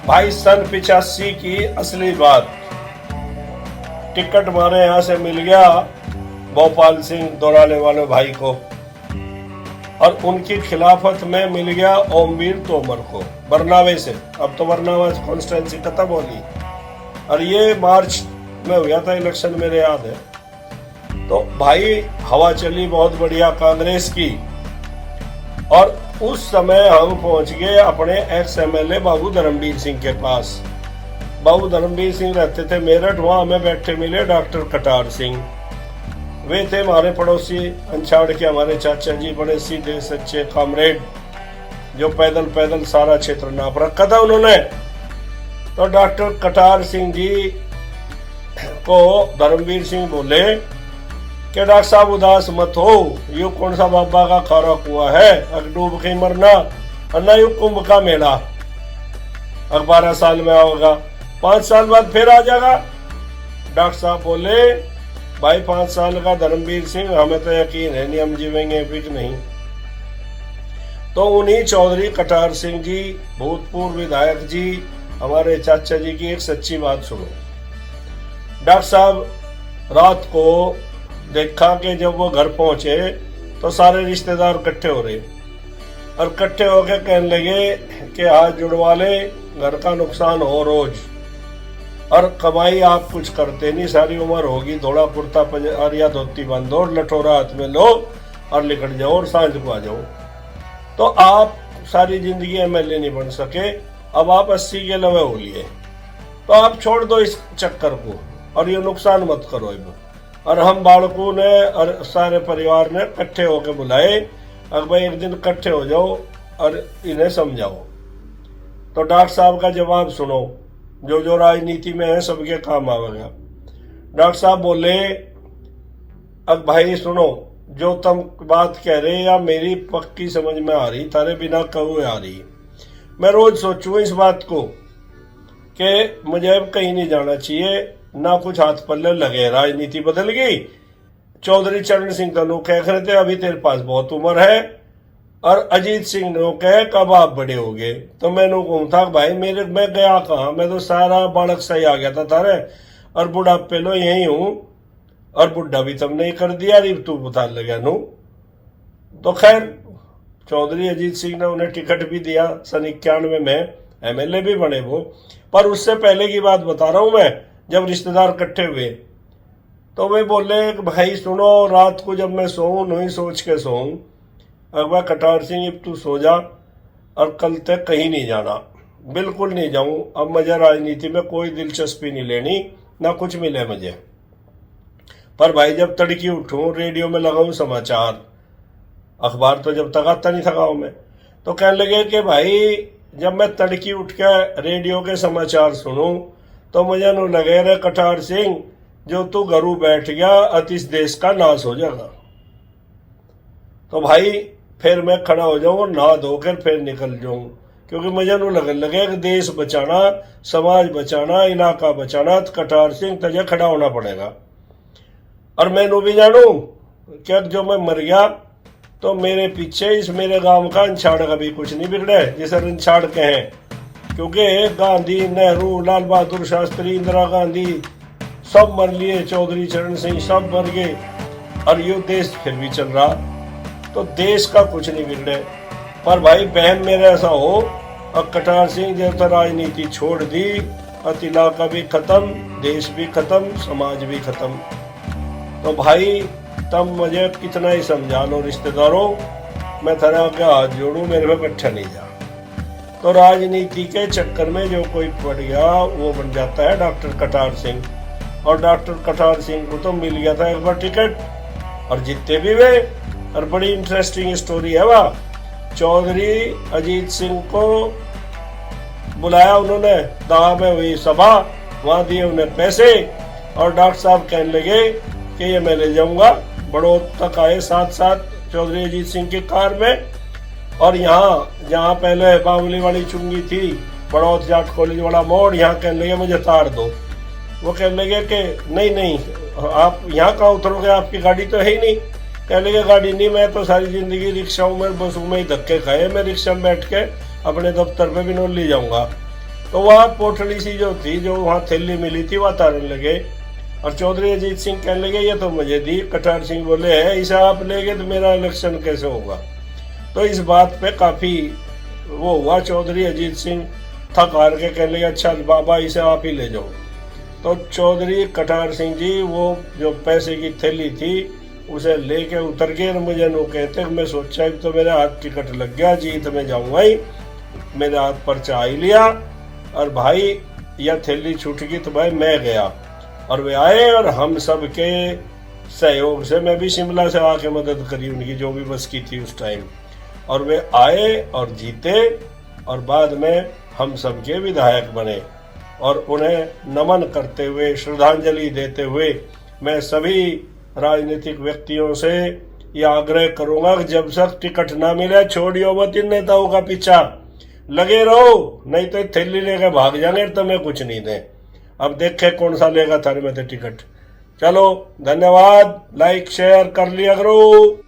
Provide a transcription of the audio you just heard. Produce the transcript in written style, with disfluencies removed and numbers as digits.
भाई सन 85 की असली बात, टिकट हमारे यहाँ से मिल गया भोपाल सिंह दोराले वाले भाई को, और उनकी खिलाफत में मिल गया ओमवीर तोमर को बरनावे से। अब तो बरनावा कॉन्स्टिट्यूंसी खत्म होगी, और ये मार्च में हुआ था इलेक्शन, मेरे याद है। तो भाई हवा चली बहुत बढ़िया कांग्रेस की, और उस समय हम पहुंच गए अपने एक्स एमएलए बाबू धर्मवीर सिंह के पास। बाबू धर्मवीर सिंह रहते थे मेरठ, वहां हमें बैठे मिले डॉक्टर कटार सिंह। वे थे हमारे पड़ोसी अंछाड़ के, हमारे चाचा जी, बड़े सीधे सच्चे कॉमरेड, जो पैदल पैदल सारा क्षेत्र नाप रखा था उन्होंने। तो डॉक्टर कटार सिंह जी को धर्मवीर सिंह बोले कि डॉक्टर साहब उदास मत हो, यू कौन सा बाबा का खारा कुआ है, अगर डूब के मरना, और ना यू कुंभ का मेला। अब 12 साल में आओगा, 5 साल बाद फिर आ जाएगा। डॉक्टर साहब बोले भाई 5 साल का धर्मवीर सिंह, हमें तो यकीन है नहीं हम जीवेंगे फिर नहीं। तो उन्हीं चौधरी कटार सिंह जी, भूतपूर्व विधायक जी, हमारे चाचा जी की एक सच्ची बात सुनो। डॉक्टर साहब रात को देखा कि जब वो घर पहुंचे तो सारे रिश्तेदार इकट्ठे हो रहे, और इकट्ठे होकर कहने लगे कि हाथ जुड़वा ले, घर का नुकसान हो रोज, और कमाई आप कुछ करते नहीं, सारी उम्र होगी, थोड़ा कुर्ता पजामा धोती बांधो, लठोरा हाथ में लो और निकल जाओ और सांझ को आ जाओ। तो आप सारी जिंदगी एमएलए नहीं बन सके, अब आप 80 के लवे हो लिए, तो आप छोड़ दो इस चक्कर को और ये नुकसान मत करो। और हम बालकों ने और सारे परिवार ने इकट्ठे होकर बुलाए, अब भाई एक दिन इकट्ठे हो जाओ और इन्हें समझाओ। तो डॉक्टर साहब का जवाब सुनो, जो जो राजनीति में है सबके काम आवेगा। डॉक्टर साहब बोले अब भाई सुनो, जो तुम बात कह रहे या मेरी पक्की समझ में आ रही, तारे बिना कहुए आ रही। मैं रोज सोचूं इस बात को कि मुझे अब कहीं नहीं जाना चाहिए, ना कुछ हाथ पल्ले लगे, राजनीति बदल गई। चौधरी चरण सिंह तनु कह रहे थे अभी तेरे पास बहुत उम्र है, और अजीत सिंह ने कहे कब आप बड़े हो गए। तो मैंने कहूँ था भाई मैं गया कहाँ, मैं तो सारा बालक सही आ गया था तारे, और बुढ़ापे लो यही हूँ, और बुढ़ा भी तुमने कर दिया, रिब तू बता लगा नू। तो खैर चौधरी अजीत सिंह ने उन्हें टिकट भी दिया, सन 91 में एमएलए भी बने वो। पर उससे पहले की बात बता रहा हूं मैं, जब रिश्तेदार इकट्ठे हुए तो वे बोले भाई सुनो, रात को जब मैं सोऊं नहीं सोच के सोऊं, अकबर कटार सिंह अब तू सो जा, और कल तक कहीं नहीं जाना, बिल्कुल नहीं जाऊं, अब मुझे राजनीति में कोई दिलचस्पी नहीं लेनी, ना कुछ मिले मुझे। पर भाई जब तड़की उठूं, रेडियो में लगाऊं समाचार, अखबार तो जब तक आता नहीं था गाँव में, तो कहने लगे कि भाई जब मैं तड़की उठ के रेडियो के समाचार सुनूं तो मुझे न लगे रे कटार सिंह, जो तू घरू बैठ गया अतिश देश का नाश हो जाएगा। तो भाई फिर मैं खड़ा हो जाऊं और नहा धोकर फिर निकल जाऊं, क्योंकि मुझे न लगे कि देश बचाना, समाज बचाना, इलाका बचाना, तो कटार सिंह तुझे खड़ा होना पड़ेगा। और मैं भी जानू क्या जो मैं मर गया तो मेरे पीछे इस मेरे गांव का अंछाड़ का भी कुछ नहीं बिगड़े, जिसे अंछाड़ कहें, क्योंकि गांधी, नेहरू, लाल बहादुर शास्त्री, इंदिरा गांधी सब मर लिए, चौधरी चरण सिंह सब मर गए, और ये देश फिर भी चल रहा, तो देश का कुछ नहीं बिगड़े। पर भाई बहन मेरे ऐसा हो, और कटार सिंह जब तक राजनीति छोड़ दी, और इलाका भी खत्म, देश भी खत्म, समाज भी खत्म। तो भाई तब मुझे कितना ही समझा लो रिश्तेदारों, मैं थरा के हाथ जोड़ू, मेरे में इकट्ठा नहीं जा। तो राजनीति के चक्कर में जो कोई पड़ गया वो बन जाता है डॉक्टर कटार सिंह, और डॉक्टर कटार सिंह को तो मिल गया था एक बार टिकट, और जीते भी वे। और बड़ी इंटरेस्टिंग स्टोरी है वह, चौधरी अजीत सिंह को बुलाया उन्होंने, दावा में हुई सभा, वहां दिए उन्हें पैसे, और डॉक्टर साहब कहने लगे कि ये मैं ले जाऊंगा। बड़ौद तक आए साथ साथ चौधरी अजीत सिंह की कार में, और यहाँ जहाँ पहले बावली वाली चुंगी थी, बड़ौद जाट कॉलेज वाला मोड़, यहाँ कहने लगे मुझे तार दो। वो कहने लगे कि नहीं आप यहाँ कहाँ उतरोगे, आपकी गाड़ी तो है ही नहीं। कहने लगे गाड़ी नहीं, मैं तो सारी जिंदगी रिक्शाओं में बसों में ही धक्के खाए, मैं रिक्शा में बैठ के अपने दफ्तर पे भी नोट ले जाऊंगा। तो वह पोटली सी जो थी, जो वहां थैली मिली थी, वह तारने लगे। और चौधरी अजीत सिंह कहने लगे ये तो मुझे दी। कटार सिंह बोले है इसे आप ले गए तो मेरा इलेक्शन कैसे होगा। तो इस बात पे काफी वो हुआ। चौधरी अजीत सिंह थक हार के कहने लगे अच्छा बाबा इसे आप ही ले जाओ। तो चौधरी कटार सिंह जी वो जो पैसे की थैली थी उसे लेके उतर गए। और मुझे नो कहते मैं सोचा तो मेरे हाथ टिकट लग गया, जीत में जाऊंगा ही, मेरे हाथ पर चाह लिया। और भाई यह थैली छूट गई तो भाई मैं गया। और वे आए और हम सब के सहयोग से मैं भी शिमला से आके मदद करी उनकी, जो भी बस की थी उस टाइम। और वे आए और जीते और बाद में हम सब के विधायक बने। और उन्हें नमन करते हुए, श्रद्धांजलि देते हुए मैं सभी राजनीतिक व्यक्तियों से यह आग्रह करूंगा कि जब तक टिकट ना मिले छोड़ियो मत इन नेताओं का पीछा, लगे रहो, नहीं तो थैली लेकर भाग जाएंगे तो मैं कुछ नहीं दे। अब देखे कौन सा लेगा थाने में टिकट। चलो धन्यवाद, लाइक शेयर कर लिया करो।